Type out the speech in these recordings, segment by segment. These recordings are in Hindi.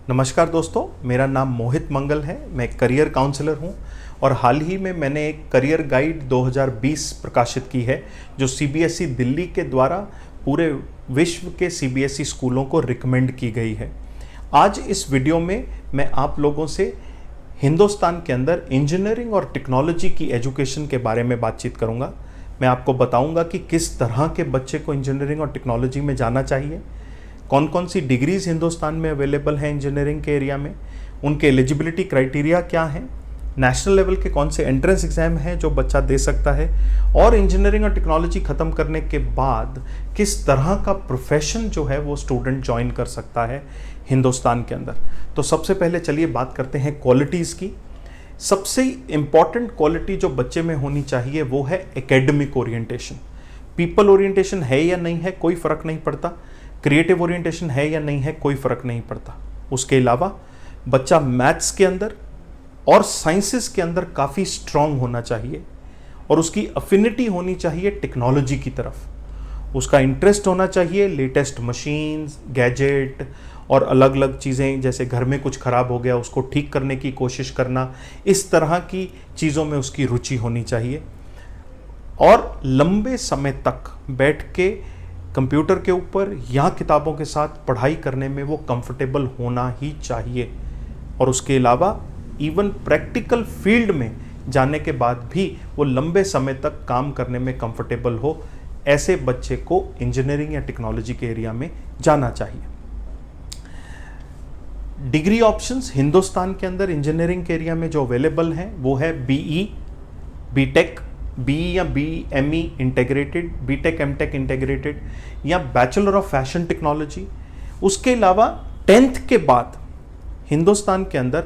नमस्कार दोस्तों, मेरा नाम मोहित मंगल है। मैं करियर काउंसलर हूं और हाल ही में मैंने एक करियर गाइड 2020 प्रकाशित की है जो सीबीएसई दिल्ली के द्वारा पूरे विश्व के सीबीएसई स्कूलों को रिकमेंड की गई है। आज इस वीडियो में मैं आप लोगों से हिंदुस्तान के अंदर इंजीनियरिंग और टेक्नोलॉजी की एजुकेशन के बारे में बातचीत करूंगा। मैं आपको बताऊंगा कि किस तरह के बच्चे को इंजीनियरिंग और टेक्नोलॉजी में जाना चाहिए, कौन कौन सी डिग्रीज हिंदुस्तान में अवेलेबल हैं इंजीनियरिंग के एरिया में, उनके एलिजिबिलिटी क्राइटेरिया क्या हैं, नेशनल लेवल के कौन से एंट्रेंस एग्जाम हैं जो बच्चा दे सकता है, और इंजीनियरिंग और टेक्नोलॉजी ख़त्म करने के बाद किस तरह का प्रोफेशन जो है वो स्टूडेंट ज्वाइन कर सकता है हिंदुस्तान के अंदर। तो सबसे पहले चलिए बात करते हैं क्वालिटीज़ की। सबसे इम्पॉर्टेंट क्वालिटी जो बच्चे में होनी चाहिए वो है एकेडमिक ओरिएंटेशन। पीपल ओरिएंटेशन है या नहीं है कोई फ़र्क नहीं पड़ता, क्रिएटिव ओरिएंटेशन है या नहीं है कोई फ़र्क नहीं पड़ता। उसके अलावा बच्चा मैथ्स के अंदर और साइंसेस के अंदर काफ़ी स्ट्रांग होना चाहिए और उसकी अफिनिटी होनी चाहिए टेक्नोलॉजी की तरफ। उसका इंटरेस्ट होना चाहिए लेटेस्ट मशीन्स, गैजेट और अलग अलग चीज़ें, जैसे घर में कुछ ख़राब हो गया उसको ठीक करने की कोशिश करना, इस तरह की चीज़ों में उसकी रुचि होनी चाहिए। और लंबे समय तक बैठ के कंप्यूटर के ऊपर या किताबों के साथ पढ़ाई करने में वो कंफर्टेबल होना ही चाहिए। और उसके अलावा इवन प्रैक्टिकल फील्ड में जाने के बाद भी वो लंबे समय तक काम करने में कंफर्टेबल हो, ऐसे बच्चे को इंजीनियरिंग या टेक्नोलॉजी के एरिया में जाना चाहिए। डिग्री ऑप्शंस हिंदुस्तान के अंदर इंजीनियरिंग के एरिया में जो अवेलेबल हैं वो है बीई, बीटेक, बीई या BME integrated, BTech MTech integrated या बैचलर ऑफ फैशन टेक्नोलॉजी। उसके अलावा 10th के बाद हिंदुस्तान के अंदर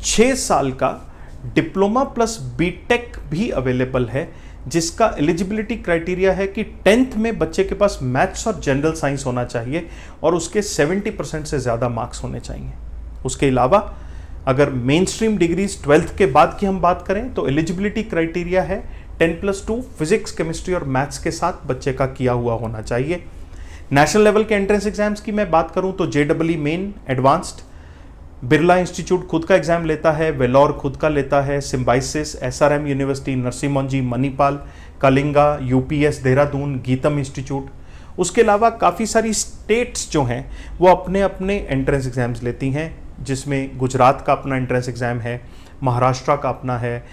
6 साल का डिप्लोमा प्लस बीटेक भी अवेलेबल है, जिसका एलिजिबिलिटी क्राइटेरिया है कि 10th में बच्चे के पास मैथ्स और जनरल साइंस होना चाहिए और उसके 70% से ज़्यादा मार्क्स होने चाहिए। उसके अलावा अगर मेन स्ट्रीम डिग्रीज 12th के बाद की हम बात करें तो एलिजिबिलिटी क्राइटेरिया है 10+2 फिजिक्स, केमिस्ट्री और मैथ्स के साथ बच्चे का किया हुआ होना चाहिए। नेशनल लेवल के एंट्रेंस एग्जाम्स की मैं बात करूं तो JEE main, advanced, Birla institute खुद का एग्जाम लेता है, वेलोर खुद का लेता है, Symbiosis, SRM university, Narasimha, Manipal, Kalinga, UPS Dehradun, GITAM institute. उसके अलावा काफ़ी सारी स्टेट्स जो हैं वो अपने अपने एंट्रेंस एग्जाम्स लेती हैं, जिसमें गुजरात का अपना एंट्रेंस एग्ज़ाम है, महाराष्ट्र का अपना है,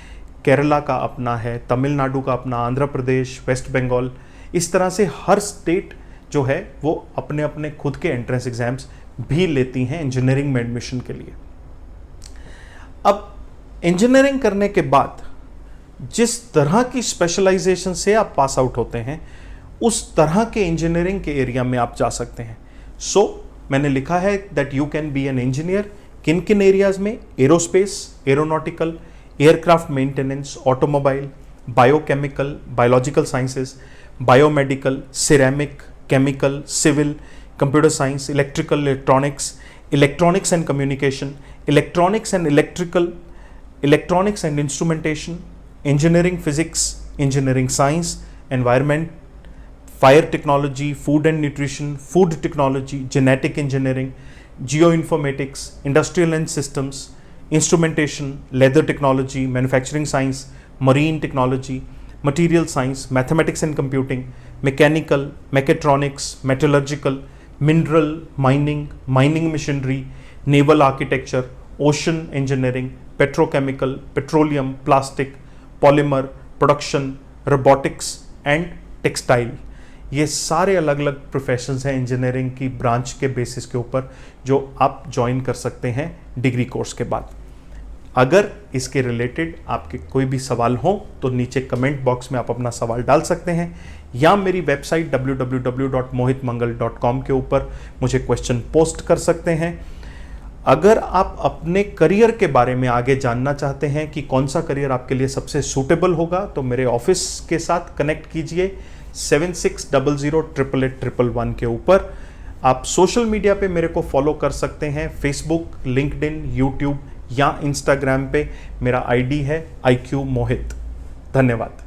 केरला का अपना है, तमिलनाडु का अपना, आंध्र प्रदेश, वेस्ट बंगाल। इस तरह से हर स्टेट जो है वो अपने अपने खुद के एंट्रेंस एग्जाम्स भी लेती हैं इंजीनियरिंग में एडमिशन के लिए। अब इंजीनियरिंग करने के बाद जिस तरह की स्पेशलाइजेशन से आप पास आउट होते हैं उस तरह के इंजीनियरिंग के एरिया में आप जा सकते हैं। मैंने लिखा है that you can be an engineer किन किन एरियाज में: aerospace, aeronautical, aircraft maintenance, automobile, biochemical, biological sciences, biomedical, ceramic, chemical, civil, computer science, electrical, electronics, electronics and communication, electronics and electrical, electronics and instrumentation, engineering physics, engineering science, environment, fire technology, food and nutrition, food technology, genetic engineering, geo informatics, industrial and systems, instrumentation, leather technology, manufacturing science, marine technology, material science, mathematics and computing, mechanical, mechatronics, metallurgical, mineral, mining, mining machinery, naval architecture, ocean engineering, petrochemical, petroleum, plastic, polymer, production, robotics and textile. ये सारे अलग अलग प्रोफेशंस हैं इंजीनियरिंग की ब्रांच के बेसिस के ऊपर जो आप ज्वाइन कर सकते हैं डिग्री कोर्स के बाद। अगर इसके रिलेटेड आपके कोई भी सवाल हो तो नीचे कमेंट बॉक्स में आप अपना सवाल डाल सकते हैं या मेरी वेबसाइट www.mohitmangal.com के ऊपर मुझे क्वेश्चन पोस्ट कर सकते हैं। अगर आप अपने करियर के बारे में आगे जानना चाहते हैं कि कौन सा करियर आपके लिए सबसे सूटेबल होगा तो मेरे ऑफिस के साथ कनेक्ट कीजिए 76008811 के ऊपर। आप सोशल मीडिया पे मेरे को फॉलो कर सकते हैं, फेसबुक, लिंक्डइन, यूट्यूब या इंस्टाग्राम पे मेरा आईडी है IQ मोहित। धन्यवाद।